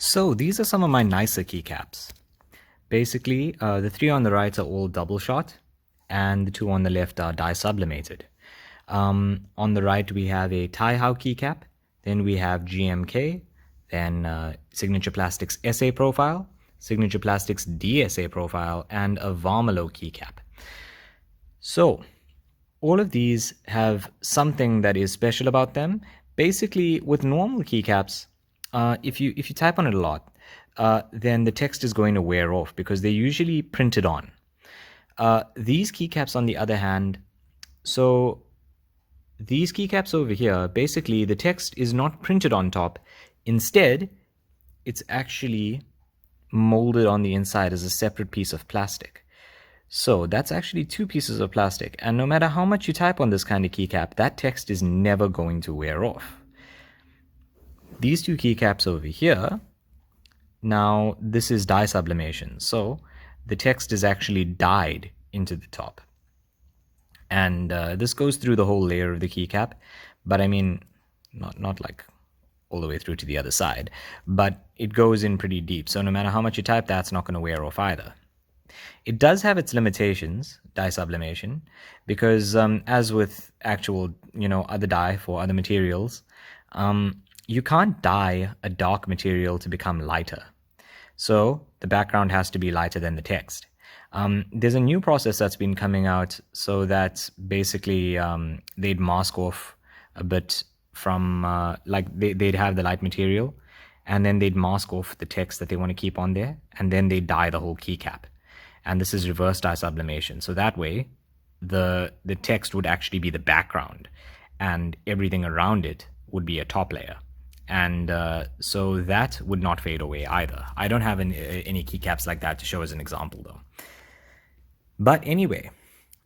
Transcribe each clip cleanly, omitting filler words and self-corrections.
So these are some of my nicer keycaps. Basically, the three on the right are all double shot, and the two on the left are dye sublimated. On the right, we have a Tai-Hao keycap, then we have GMK, then Signature Plastics SA profile, Signature Plastics DSA profile, and a Varmilo keycap. So, all of these have something that is special about them. Basically, with normal keycaps, if you type on it a lot, then the text is going to wear off because they're usually printed on. These keycaps, on the other hand, so these keycaps over here, basically the text is not printed on top. Instead, it's actually molded on the inside as a separate piece of plastic. So that's actually two pieces of plastic, and no matter how much you type on this kind of keycap, that text is never going to wear off. These two keycaps over here, now this is dye sublimation, so the text is actually dyed into the top. And this goes through the whole layer of the keycap, but I mean, not like all the way through to the other side, but it goes in pretty deep, so no matter how much you type, that's not going to wear off either. It does have its limitations, dye sublimation, because as with actual, other dye for other materials, you can't dye a dark material to become lighter. So the background has to be lighter than the text. There's a new process that's been coming out so that basically they'd mask off a bit from, they'd have the light material, and then they'd mask off the text that they want to keep on there, and then they'd dye the whole keycap. And this is reverse dye sublimation. So that way, the text would actually be the background, and everything around it would be a top layer. And so that would not fade away either. I don't have any keycaps like that to show as an example, though. But anyway,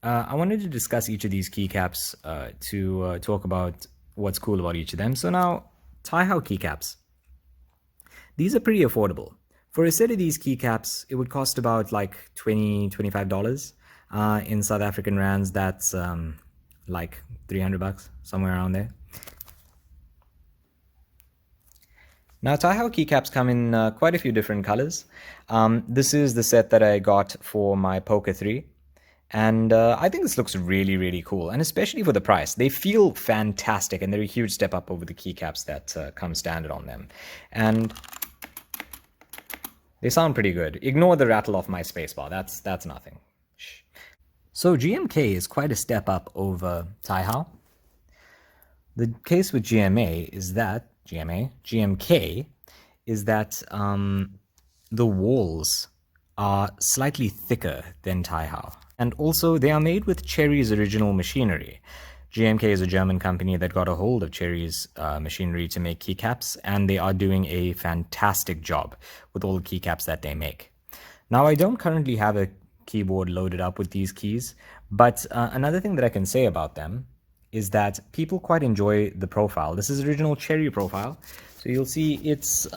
I wanted to discuss each of these keycaps to talk about what's cool about each of them. So now, Tai-Hao keycaps. These are pretty affordable. For a set of these keycaps, it would cost about like $20, $25. In South African rands, that's like $300, somewhere around there. Now, Tai-Hao keycaps come in quite a few different colors. This is the set that I got for my Poker 3. And I think this looks really, really cool. And especially for the price. They feel fantastic, and they're a huge step up over the keycaps that come standard on them. And they sound pretty good. Ignore the rattle off my spacebar. That's nothing. Shh. So GMK is quite a step up over Tai-Hao. The case with GMK is that the walls are slightly thicker than Tai-Hao. And also, they are made with Cherry's original machinery. GMK is a German company that got a hold of Cherry's machinery to make keycaps, and they are doing a fantastic job with all the keycaps that they make. Now, I don't currently have a keyboard loaded up with these keys, but another thing that I can say about them is that people quite enjoy the profile. This is original Cherry profile, so you'll see it's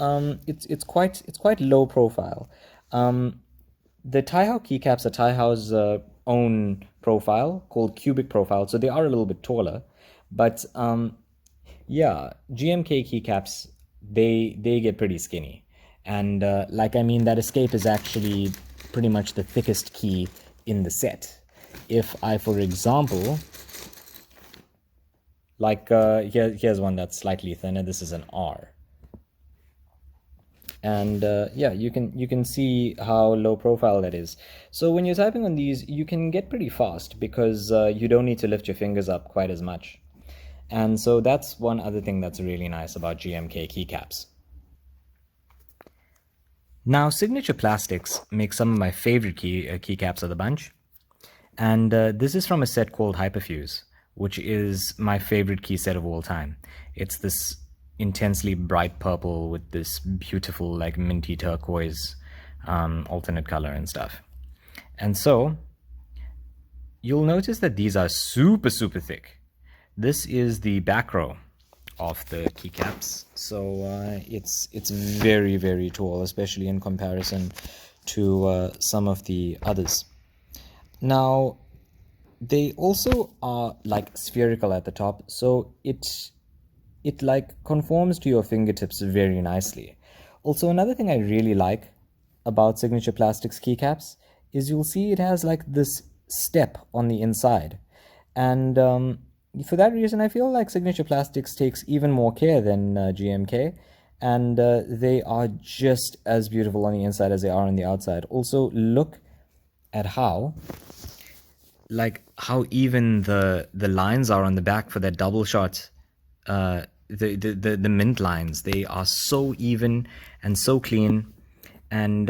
quite low profile. The Tai-Hao keycaps are Tai-Hao's own profile called cubic profile, so they are a little bit taller. But yeah, GMK keycaps, they get pretty skinny, and that escape is actually pretty much the thickest key in the set. If I, for example, here's one that's slightly thinner. This is an R. And yeah, you can see how low profile that is. So when you're typing on these, you can get pretty fast because you don't need to lift your fingers up quite as much. And so that's one other thing that's really nice about GMK keycaps. Now, Signature Plastics makes some of my favorite keycaps of the bunch. And this is from a set called Hyperfuse, which is my favorite key set of all time. It's this intensely bright purple with this beautiful like minty turquoise alternate color and stuff. And so you'll notice that these are super thick. This is the back row of the keycaps, so it's very tall, especially in comparison to some of the others. Now, they also are like spherical at the top, so it like conforms to your fingertips very nicely. Also, another thing I really like about Signature Plastics keycaps is you'll see it has like this step on the inside. And for that reason, I feel like Signature Plastics takes even more care than GMK. And they are just as beautiful on the inside as they are on the outside. Also, look at how even the lines are on the back for that double shot. The mint lines, they are so even and so clean, and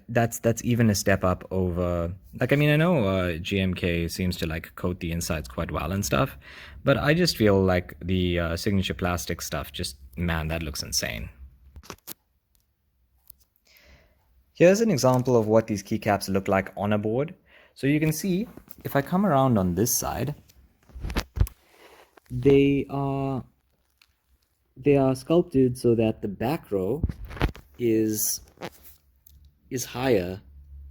that's even a step up over, like, I mean, I know GMK seems to like coat the insides quite well and stuff, but I just feel like the Signature Plastic stuff, just, man, that looks insane. Here's an example of what these keycaps look like on a board. So you can see, if I come around on this side, they are sculpted so that the back row is higher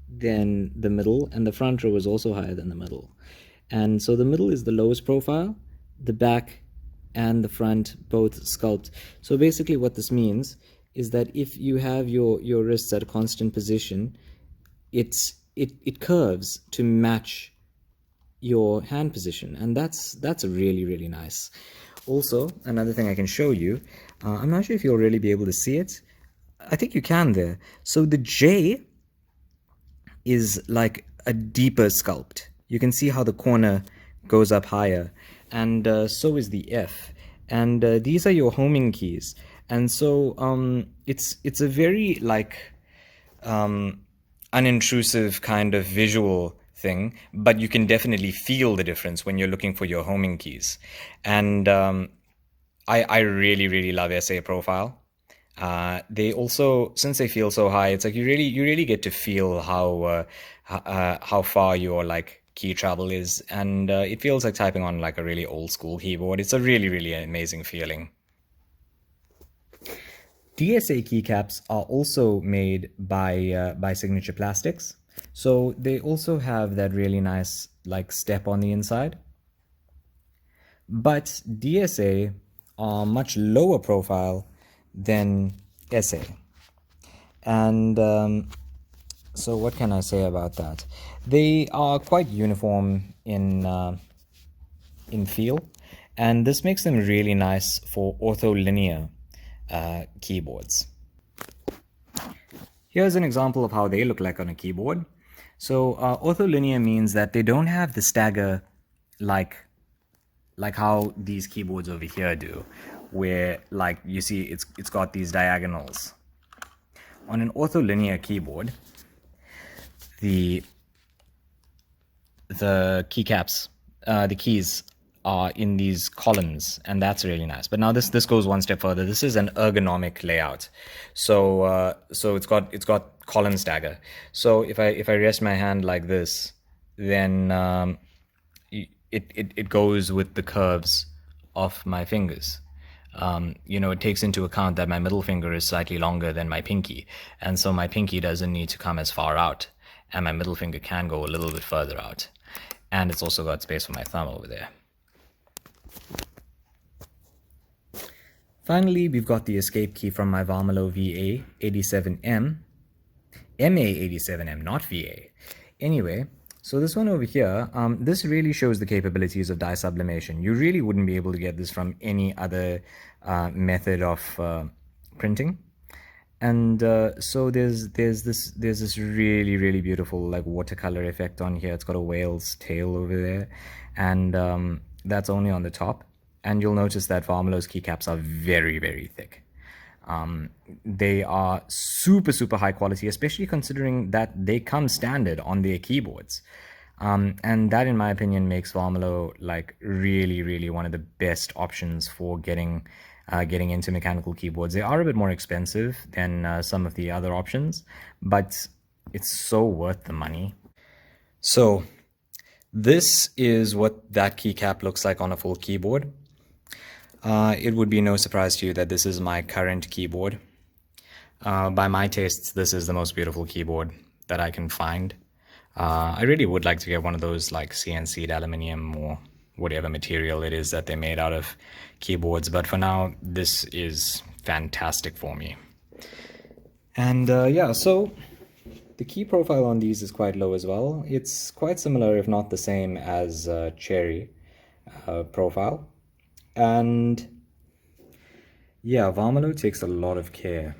than the middle, and the front row is also higher than the middle. And so the middle is the lowest profile, the back and the front both sculpt. So basically what this means is that if you have your wrists at a constant position, it curves to match your hand position, and that's really, really nice. Also, another thing I can show you, I'm not sure if you'll really be able to see it. I think you can there. So the J is like a deeper sculpt. You can see how the corner goes up higher, and so is the F. And these are your homing keys. And so it's a very like unintrusive kind of visual thing, but you can definitely feel the difference when you're looking for your homing keys. And I really, really love SA profile. They also, since they feel so high, it's like you really get to feel how far your like key travel is, and it feels like typing on like a really old school keyboard. It's a really, really amazing feeling. DSA keycaps are also made by Signature Plastics, so they also have that really nice like step on the inside. But DSA are much lower profile than SA, and so what can I say about that? They are quite uniform in feel, and this makes them really nice for ortholinear keyboards. Here's an example of how they look like on a keyboard. So ortholinear means that they don't have the stagger like how these keyboards over here do, where like you see it's got these diagonals. On an ortholinear keyboard, the keycaps, the keys are in these columns, and that's really nice. But now this goes one step further. This is an ergonomic layout, so it's got column stagger. So if I rest my hand like this, then it goes with the curves of my fingers. It takes into account that my middle finger is slightly longer than my pinky, and so my pinky doesn't need to come as far out, and my middle finger can go a little bit further out. And it's also got space for my thumb over there. Finally, we've got the escape key from my Varmilo VA87M. MA87M, not VA. Anyway, so this one over here, this really shows the capabilities of dye sublimation. You really wouldn't be able to get this from any other method of printing. And so there's this really, really beautiful like watercolor effect on here. It's got a whale's tail over there, and that's only on the top. And you'll notice that Varmilo's keycaps are very, very thick. They are super, super high quality, especially considering that they come standard on their keyboards. And that, in my opinion, makes Varmilo like really, really one of the best options for getting into mechanical keyboards. They are a bit more expensive than some of the other options, but it's so worth the money. So this is what that keycap looks like on a full keyboard. It would be no surprise to you that this is my current keyboard. By my tastes, this is the most beautiful keyboard that I can find. I really would like to get one of those like CNC'd aluminium or whatever material it is that they made out of keyboards, but for now, this is fantastic for me. And yeah, so the key profile on these is quite low as well. It's quite similar, if not the same, as Cherry profile. And yeah, Varmilo takes a lot of care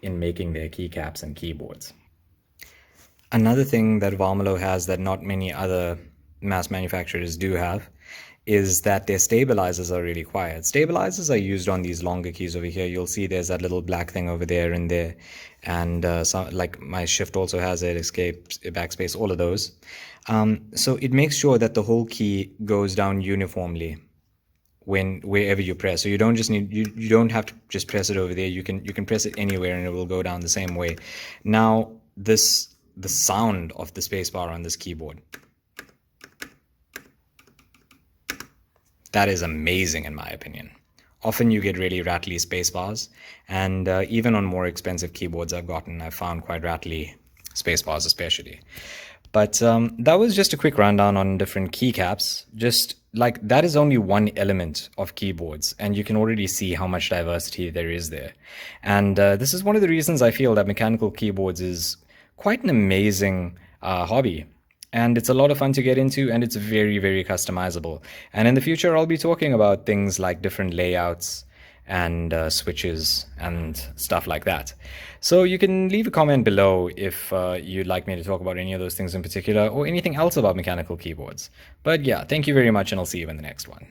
in making their keycaps and keyboards. Another thing that Varmilo has that not many other mass manufacturers do have is that their stabilizers are really quiet. Stabilizers are used on these longer keys over here. You'll see there's that little black thing over there and there. And like my shift also has it, escape, backspace, all of those. So it makes sure that the whole key goes down uniformly wherever you press. So you don't just need you don't have to just press it over there. You can press it anywhere and it will go down the same way. Now the sound of the spacebar on this keyboard, that is amazing in my opinion. Often you get really rattly spacebars, and even on more expensive keyboards I've found quite rattly spacebars especially. But that was just a quick rundown on different keycaps. Just like that is only one element of keyboards, and you can already see how much diversity there is there. And this is one of the reasons I feel that mechanical keyboards is quite an amazing hobby. And it's a lot of fun to get into, and it's very, very customizable. And in the future, I'll be talking about things like different layouts and switches and stuff like that. So you can leave a comment below if you'd like me to talk about any of those things in particular, or anything else about mechanical keyboards. But yeah, thank you very much, and I'll see you in the next one.